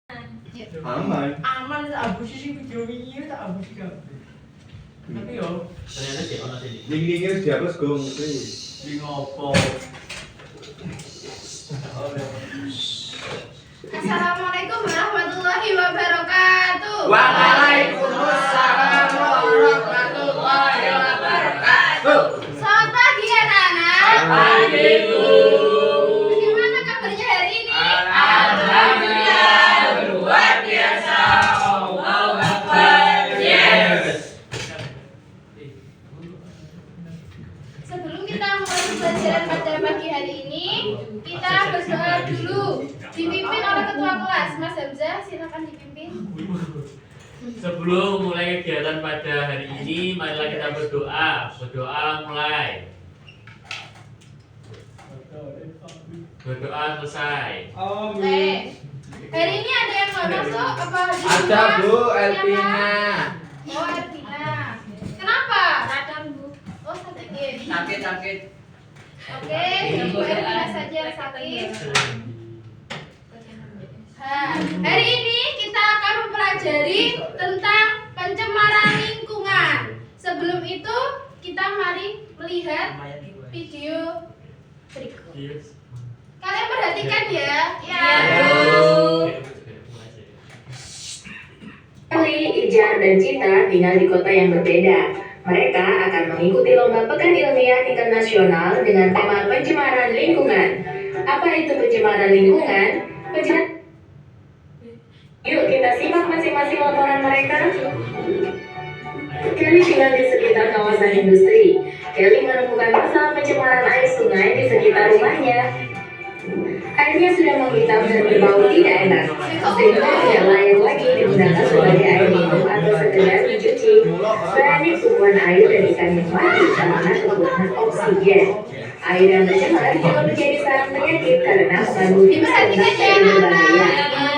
Aman tak abusi sih video ini tak abusi kabeh. Tapi yo ternyata sih ono sini. Link-linknya wis dihapus Gung. di ngopo. Assalamualaikum warahmatullahi wabarakatuh. Waalaikumsalam warahmatullahi wabarakatuh. Selamat pagi anak-anak. Pagi, Bu. Bagaimana kabarnya hari ini? Alhamdulillah luar biasa. Allahu Akbar. Yes. Sebelum kita mulai pembelajaran pada pagi hari ini, kita berdoa dulu. Dipimpin oleh ketua kelas, Mas Hamzah, silakan dipimpin. Sebelum mulai kegiatan pada hari ini, marilah kita berdoa. Berdoa mulai. Berdoa selesai. Baik. Hari ini ada yang mau masuk apa di Ada rumah? Bu, Siapa? Elvina. Oh, Elvina. Kenapa? Radang, Bu. Oh, sakit. Sakit. Oke, Bu Elvina saja yang sakit. Hari ini kita akan mempelajari tentang pencemaran lingkungan. Sebelum itu, kita mari melihat video berikut. Kalian perhatikan ya. Ya. Eli, Ijar, dan Cita tinggal di kota yang berbeda. Mereka akan mengikuti lomba pekan ilmiah tingkat nasional dengan tema pencemaran lingkungan. Apa itu pencemaran lingkungan? Yuk kita simak masing-masing laporan mereka. Kelly tinggal di sekitar kawasan industri. Kelly menemukan masalah pencemaran air sungai di sekitar rumahnya. Airnya sudah menghitam dan berbau tidak enak, sehingga tidak layak lagi digunakan sebagai air minum atau sekedar mencuci. Banyak tumbuhan air dan ikan yang mati karena kekurangan oksigen. Air yang tercemar juga menjadi sarang penyakit karena mengandung Diperhatikan ya berbahaya. anak-anak.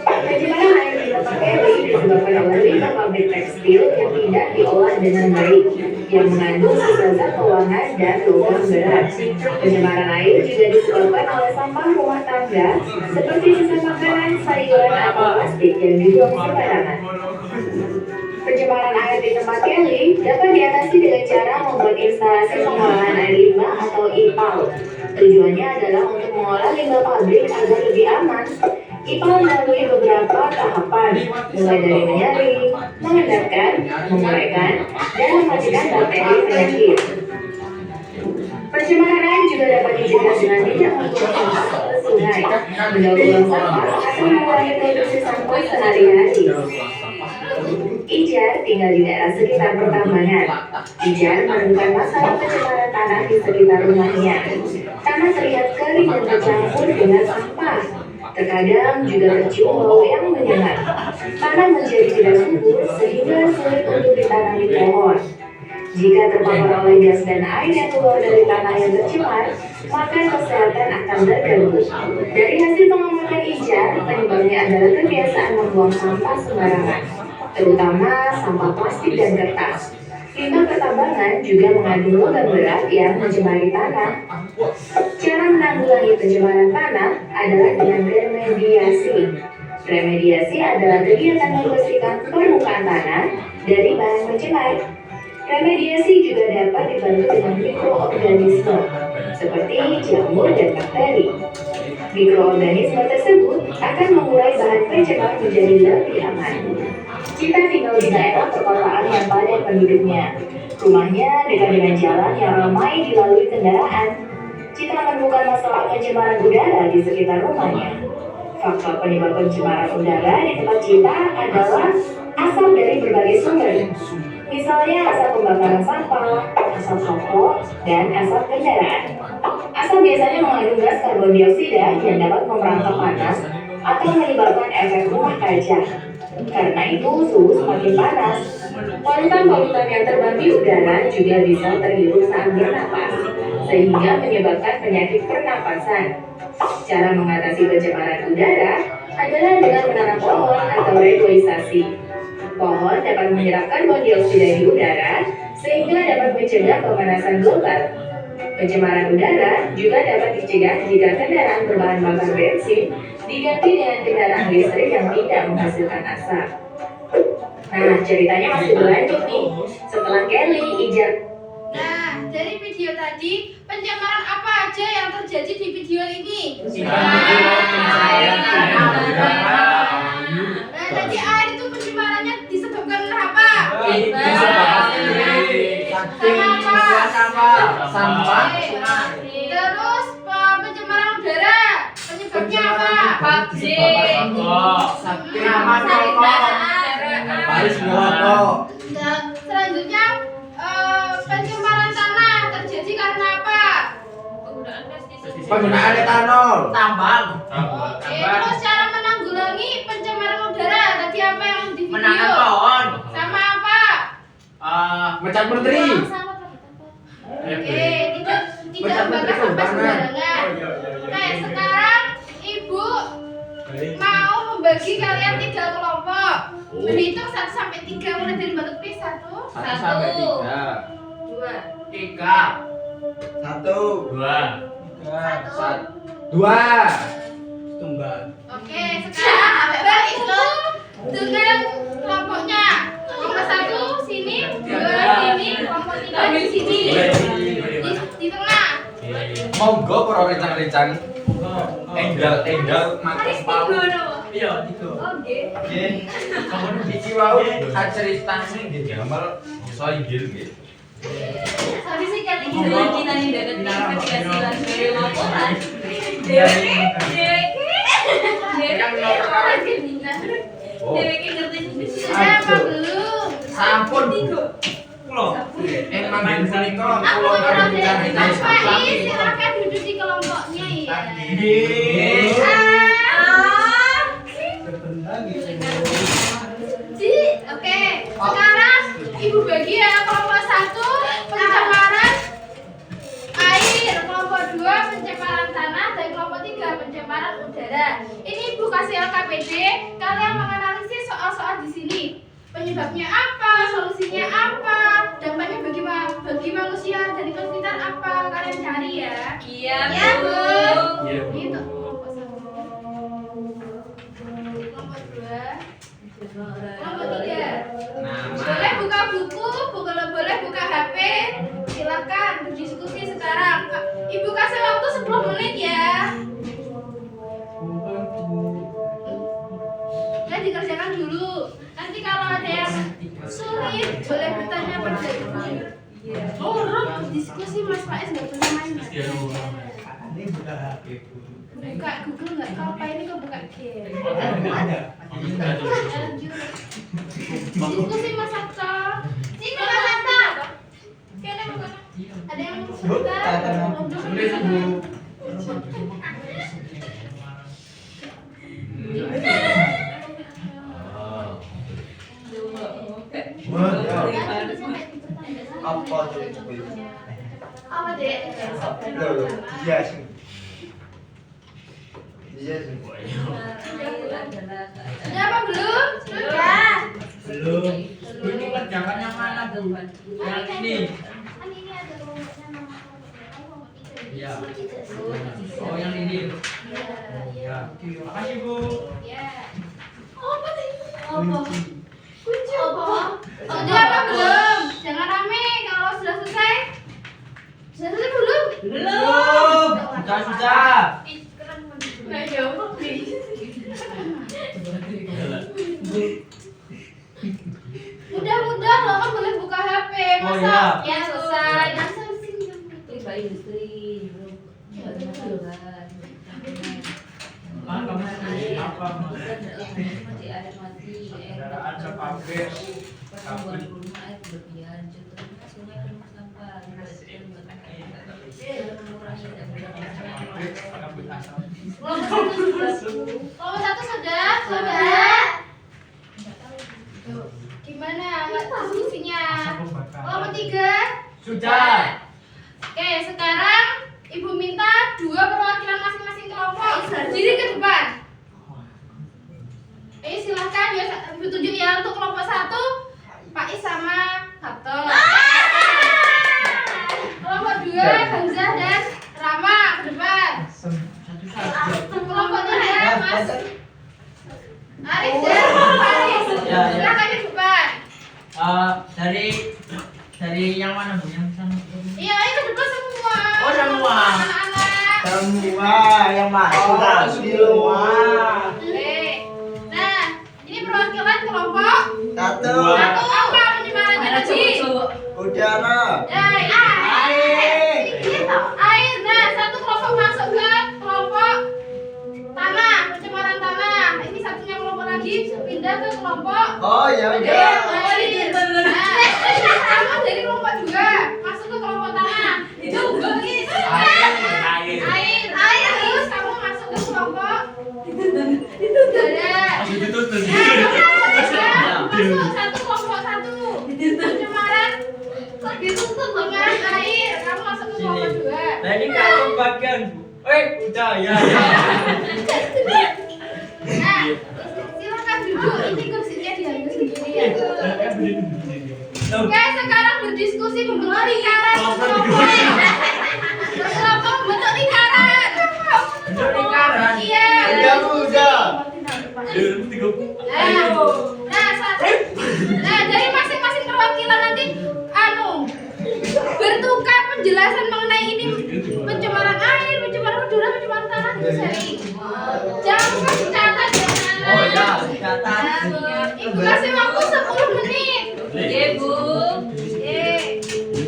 Pencemaran air di tempat Kelly disebabkan oleh limbah pabrik tekstil yang tidak diolah dengan baik, yang mengandung sisa zat pewarna dan logam berat. Pencemaran air juga disebabkan oleh sampah rumah tangga seperti sisa makanan, sayuran, atau plastik yang dibuang sembarangan. Pencemaran air di tempat Kelly dapat diatasi dengan cara membuat instalasi pengolahan air limbah atau IPAL. Tujuannya adalah untuk mengolah limbah pabrik agar lebih aman. IPAL melalui beberapa tahapan, mulai dari menyaring, mengendapkan, menguraikan, dan mematikan bakteri penyakit. Pencemaran air juga dapat dicegah dengan tidak membuang sampah ke sungai, mendaur ulang sampah, atau mengurangi produksi sampah sehari-hari. Ijar tinggal di daerah sekitar pertambangan. Ijar menemukan masalah pencemaran tanah di sekitar rumahnya. Tanah terlihat kering dan bercampur dengan sampah. Terkadang juga tercium bau yang menyengat. Tanah menjadi tidak subur sehingga sulit untuk ditanami pohon. Jika terpapar oleh gas dan air yang keluar dari tanah yang tercemar, maka kesehatan akan terganggu. Dari hasil pengamatan Ijar, penyebabnya adalah kebiasaan membuang sampah sembarangan, terutama sampah plastik dan kertas. Limbah pertambangan juga mengandung logam berat yang mencemari tanah. Cara menanggulangi pencemaran tanah adalah dengan remediasi. Remediasi adalah kegiatan membersihkan permukaan tanah dari bahan pencemar. Remediasi juga dapat dibantu dengan mikroorganisme seperti jamur dan bakteri. Mikroorganisme tersebut akan mengurai bahan pencemar menjadi lebih aman. Cita tinggal di daerah perkotaan yang padat penduduknya. Rumahnya dekat dengan jalan yang ramai dilalui kendaraan. Cita menemukan masalah pencemaran udara di sekitar rumahnya. Faktor penyebab pencemaran udara di tempat Cita adalah asap dari berbagai sumber. Misalnya asap pembakaran sampah, asap rokok, dan asap kendaraan. Asap biasanya mengandung gas karbon dioksida yang dapat memerantau panas atau menyebabkan efek rumah kaca. Karena itu suhu semakin panas. Polutan-polutan yang terbang di udara juga bisa terhirup saat bernapas, sehingga menyebabkan penyakit pernapasan. Cara mengatasi pencemaran udara adalah dengan menanam pohon atau reboisasi. Pohon dapat menyerap karbon dioksida di udara sehingga dapat mencegah pemanasan global. Pencemaran udara juga dapat dicegah jika kendaraan berbahan bakar bensin diganti dengan kendaraan listrik yang tidak menghasilkan asap. Nah, ceritanya masih berlanjut nih. Setelah Kelly, Ijaz. Nah, dari video tadi, pencemaran apa aja yang terjadi di video ini? Nah, tadi air itu pencemarannya disebabkan oleh apa? Sampah. Terus pencemaran udara, penyebabnya apa? Nah, selanjutnya pencemaran tanah terjadi karena apa? Penggunaan etanol. Tambang. Oke, terus cara menanggulangi pencemaran udara tadi apa yang di video? Menanam pohon. Sama apa? Mecat menteri. Oke, tidak membakar sampah sembarangan. Oke, sekarang ibu mau membagi kalian 3 kelompok. Berhitung 1 sampai 3 mulai dari Mbak Lutfi. 1 sampai 3. 2 3. 1 2 Tunggal. Oke, sekarang Mbak hitung dengan kelompoknya. Kelompok 1 sini, 2 sini, kelompok 3 di sini. Di tengah. Monggo para rencang-rencang. Enggal makan pau. Iya, itu. Oke. Nggih. Kamu iki wau ceritane nggih gamel iso inggil nggih. Habis sih kali ini lagi nanya dapat investigasi dari laporan. Dewi ngerti Sudah apa belum? Sampun. Kulo. Emang ben punika kulo Kalau rencang Mas Faiz, silakan duduk di kelompoknya ya. Nggih. Oke, sekarang ibu bagi ya kelompok 1 pencemaran air, kelompok 2 pencemaran tanah, dan kelompok 3 pencemaran udara. Ini ibu kasih LKPD, kalian menganalisis soal-soal di sini. Penyebabnya apa, solusinya apa, dampaknya bagi manusia dan lingkungan sekitar apa, kalian cari ya. Iya, Ya, Bu. Iya, Bu. Itu kelompok 1. Kelompok 2. Kelompok 3. Boleh buka buku, boleh buka HP. Silakan berdiskusi sekarang. Ibu kasih waktu 10 menit ya. Nah, dikerjakan dulu. Nanti kalau ada yang sulit, boleh bertanya pada ibu. Diskusi Mas Faiz nggak pernah main-main. Buka Google nggak apa ini kok buka game. Diskusi Mas Sabto. Sini Mas Sabto. Ada yang Apa tuh? apa deh? Iya sih. Iya sih. Sudah apa belum? Sudah. Belum. Ini kerjakan yang mana, Bu? Yang ini. Kan ini ada kelompoknya nama kelompok Iya. Oh, yang ini. Iya. Makasih, Bu. Ya. Apa nih? Apa? Kunci apa? Sudah apa belum? Jangan rame kalau sudah selesai. Sudah selesai belum? Belum. Sudah. Nggak jawab nih. Mudah-mudah lo kan boleh buka HP. Masa Oh, iya. ya selesai. Nanti sampai sini. Apa? Kendaraan sepabrik. Kelompok 1 sudah? Sudah. Gimana diskusinya? Kelompok 3? Sudah. Oke, sekarang Ibu minta 2 perwakilan masing-masing kelompok berdiri ke depan. Silahkan ya, Ibu tunjuk ya untuk kelompok 1 Pak Is sama Sabto. Kelompok 2 Hamzah dan Rama ke depan. Kelompok 3 Mas Aris dan Aris. Ya, ya. Silakan di depan. Dari yang mana Bu? Yang sana? Iya, ayo ke depan semua. Oh, semua. Anak-anak. Semua yang masuk semua. Oke. Nah, ini perwakilan kelompok Satu. apa penyebarannya Mana tadi? cowok-cowok? Udara. Air. Air. Nah, satu kelompok masuk ke kelompok tanah, pencemaran tanah. Ini satunya kelompok lagi pindah ke kelompok Oh ya udah. air. Nah, kamu dari kelompok 2 masuk ke kelompok tanah. Itu guys. Air. Terus kamu masuk ke kelompok udara. Masuk satu kelompok 1. Pencemaran pencemaran air. Kamu masuk ke kelompok 2. Tadi kalau bagian Bu. Udah ya. Nah, silakan duduk. Ini kursinya diambil sendiri ya. Oke, sekarang berdiskusi membentuk lingkaran. Kelompok membentuk lingkaran. Iya. Udah. Nah, dari masing-masing perwakilan nanti bertukar penjelasan mengenai ini pencemaran air, pencemaran udara, pencemaran tanah itu sering. Jangan lupa dicatat ya, anak. Oh ya, catat. Ibu kasih waktu 10 menit. Oke, Bu. Di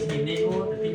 sini Bu, tadi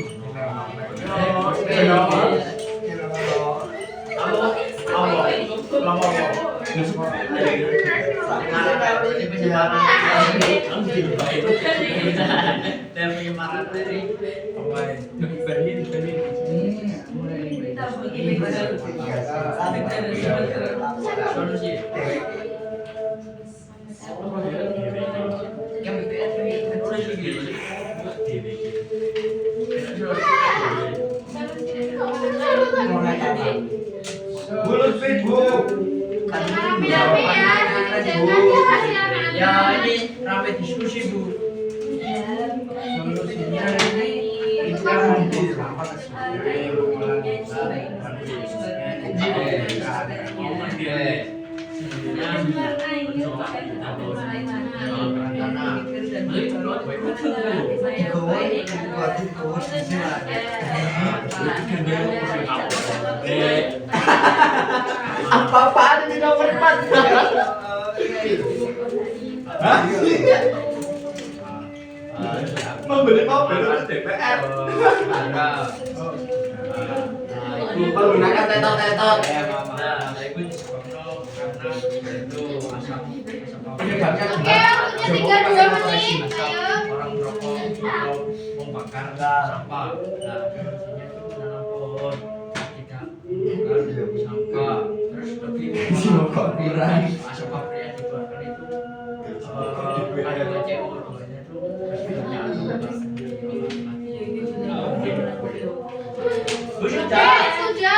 Bulut Bu. Jangan rame-rame ya, jangan ya kasih anak-anak. ya ini ramai diskusi Bu. Apa-apaan ini nomor 4? Hah? Membeli mobil DPR. Menggunakan tetot-tetot. Menyebabkan Oke, waktunya 32 menit. Ayo. Orang merokok membakar sampah. Nah, biasanya itu menanam pohon tidak membakar sampah. Terus tapi kok kurang. asap pabrik yang dikeluarkan itu ada CO2-nya itu Oke, sudah, waktunya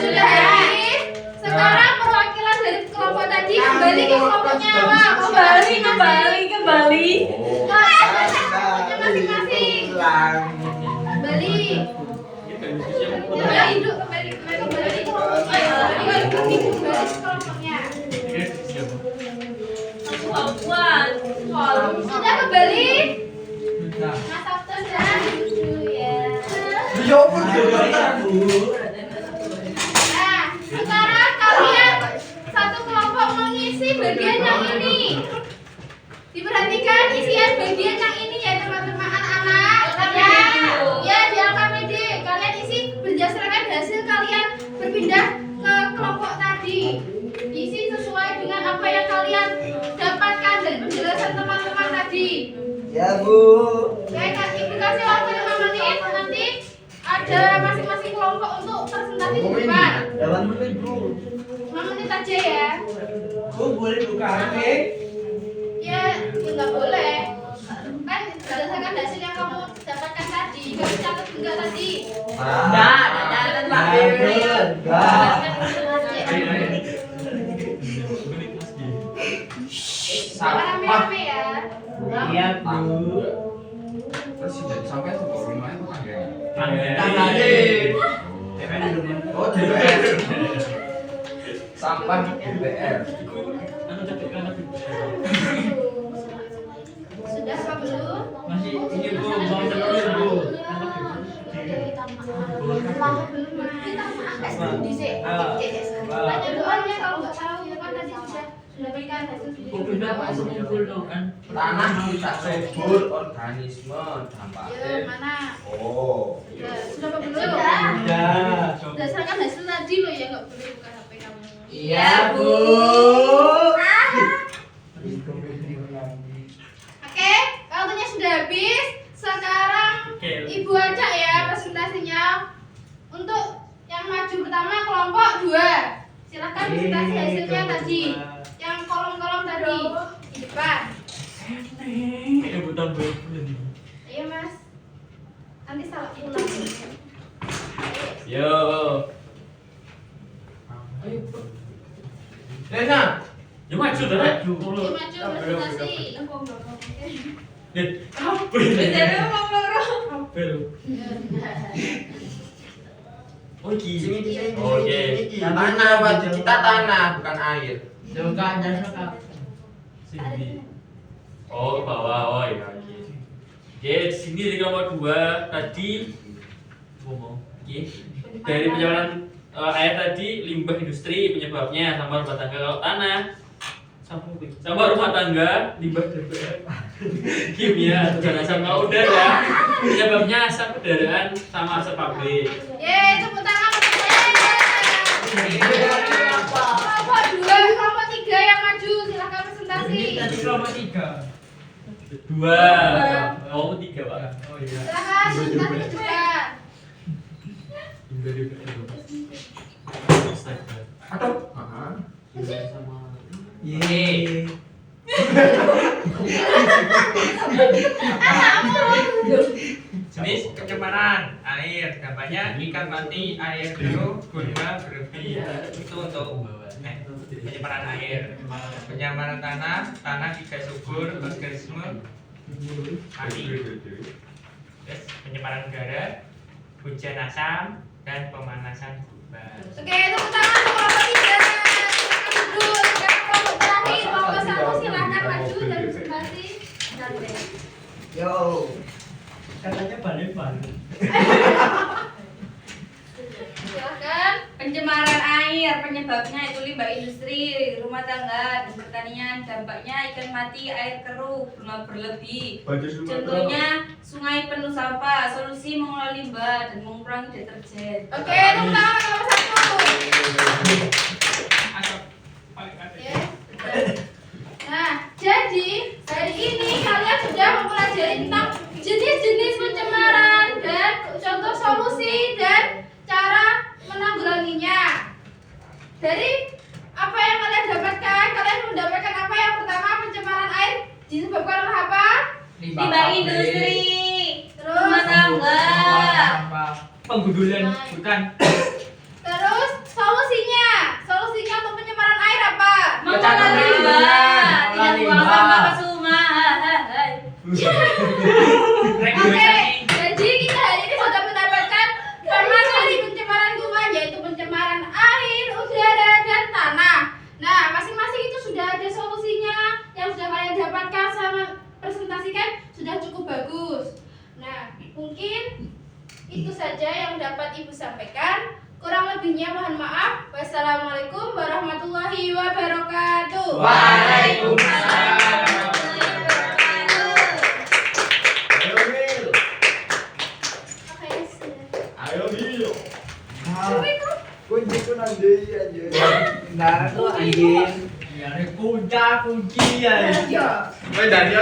sudah habis. Sekarang perwakilan dari kelompok tadi kembali ke kelompoknya awal. Kembali. Kelompoknya masing-masing. Kembali. Kembali hidup, kembali ke kelompoknya. Kembali ke kelompoknya. Sudah kembali. Mas Sabto dan Ibu ya. Nah, sekarang kalian satu kelompok mengisi bagian yang ini. Diperhatikan isian bagian yang ini ya teman-teman anak-anak. Ya, di LKPD kalian isi berdasarkan hasil kalian berpindah ke kelompok tadi. Isi sesuai dengan apa yang kalian dapatkan dari penjelasan teman-teman tadi. Ya Bu. Oke, Ibu kasih waktu 5 menit. Nanti ada masing-masing kelompok untuk presentasi di depan. Dalam menit Bu. 5 menit aja ya. Bu boleh buka HP? Ya nggak boleh. Kan berdasarkan hasil yang kamu dapatkan tadi. Kamu catat enggak tadi? Enggak catat Pak. Enggak. Jangan rame-rame ya. Iya Bu. Presiden sampai itu rumahnya kok Tanggane. Oh, DPR. sampah DPR. Sudah apa belum? Masih ini Bu, mau terus Bu. Baca doanya kalau nggak tahu ya kan tadi sudah berikan hasil Tanah tak subur, organisme Ya, dampaknya. mana? Oh. Sudah apa belum? Sudah. Berdasarkan hasil tadi lo ya nggak boleh buka HP kamu. Iya, Bu. Oke, waktunya sudah habis. Sekarang Ibu ajak ya presentasinya. Untuk yang maju pertama kelompok 2. Silahkan presentasi hasilnya tadi. Yang kolom-kolom tadi di depan. Ayo Mas. Nanti salah pulang. Yo. Rena, Ya maju dah. Ayo maju presentasi. Bicara ngomong loro. Oh iki. sini di sini. Oke. Tanah, Pak. Kita tanah, bukan air. Juga jangan Sini. Oh, ke bawah. Oh iya. Oke, di sini di kelompok 2 tadi ngomong. Oke. Dari pencemaran air tadi, limbah industri penyebabnya, sampah rumah tangga kalau tanah. Sampah rumah tangga, limbah DPR. Kimia, dan asam udara. Penyebabnya asap kendaraan sama asap pabrik. Yeay, tepuk tangan untuk saya. Kelompok 2, kelompok 3 yang maju. Silakan presentasi. Tadi kelompok 3. 2. Oh, 3, Pak. Oh iya. Silakan presentasi cepat. Atau Sama Yeay. Jenis pencemaran air, dampaknya ikan mati, air keruh, gula berlebih. Itu untuk pencemaran air. Pencemaran tanah, tanah tidak subur, organisme mati. Terus pencemaran udara, hujan asam, dan pemanasan global. Oke, tepuk tangan untuk kelompok 3. Duduk. Sekarang kelompok terakhir, kelompok 1 silakan maju dan presentasi. Yo. Katanya balik-balik. Silakan. Pencemaran air penyebabnya itu limbah industri, rumah tangga, dan pertanian. Dampaknya ikan mati, air keruh, gula berlebih. Contohnya sungai penuh sampah. Solusi mengolah limbah dan mengurangi deterjen. Oke, tepuk tangan kelompok 1. Asap paling atas. Ya. Nah, jadi hari ini kalian sudah mempelajari tentang jenis-jenis pencemaran dan contoh solusi dan cara menanggulanginya. Dari apa yang kalian dapatkan? Kalian mendapatkan apa? Yang pertama, pencemaran air disebabkan oleh apa? Limbah industri, Terus, rumah tangga. Penggundulan hutan. terus solusinya untuk pencemaran air apa? Mengolah limbah, tidak buang sampah ke sungai. Oke, jadi kita hari ini sudah mendapatkan 5 kali pencemaran lingkungan, yaitu pencemaran air, udara, dan tanah. Nah, masing-masing itu sudah ada solusinya yang sudah kalian dapatkan sama presentasikan sudah cukup bagus. Nah, mungkin itu saja yang dapat Ibu sampaikan. Kurang lebihnya mohon maaf. Wassalamualaikum warahmatullahi wabarakatuh. Waalaikumsalam. Ayo, Mil. Oke, sudah. Ayo, Mil. Kunci ku nanti aja. Nah, tuh anjing. Ya, kunci ya. Weh, Daniel.